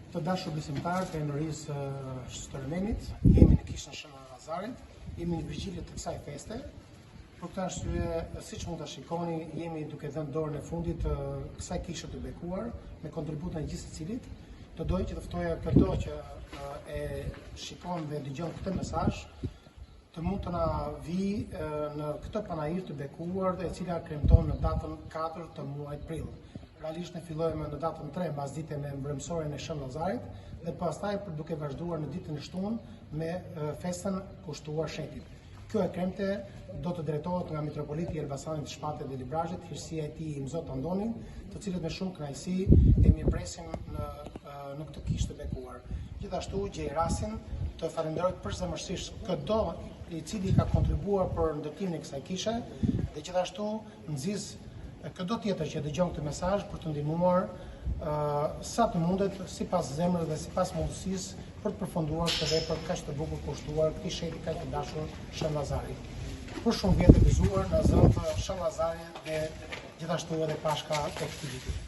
Të dashur besimtarë të emërisë Shtërmenit, jemi në kishën Shën Lazarit, jemi në vigjilje të kësaj feste. Për këtë arsye, siç mund ta shikoni, jemi duke dhënë dorën e fundit të kësaj kishe të bekuar me kontributin e gjithë secilit. Të doja që të ftoja çdo që e shikon dhe dëgjon këtë mesazh të mund të na vi në këtë panair të bekuar, e cila kremton në datën 4 të muajit prill. Realisht ne fillojmë në datën 3 mbasdite me mbrëmsorjen e Shën Lazarit dhe pastaj duke vazhduar në ditën e shtunë me festën kushtuar shenjtit. Kjo e kremte do të drejtohet nga mitropoliti i Elbasanit, Shpatit dhe Librazhit, hirësia e tij Mzot Andonin, të cilët me shumë kënaqësi e mirëpresim në këtë kishë të bekuar. Gjithashtu gjej rastin të falenderoj përzemërsisht çdo i cili ka kontribuar për ndërtimin e kësaj kishe dhe gjithashtu nxis çdo tjetër që dëgjon këtë mesazh për të ndihmuar sa të mundet sipas zemrës dhe sipas mundësisë për të përfunduar këtë vepër kaq të bukur kushtuar këtij shehti kaq të dashur Shën Lazari. Për shumë vjet e gëzuar në zot Shën Lazari dhe gjithashtu edhe pashka tek këtij viti.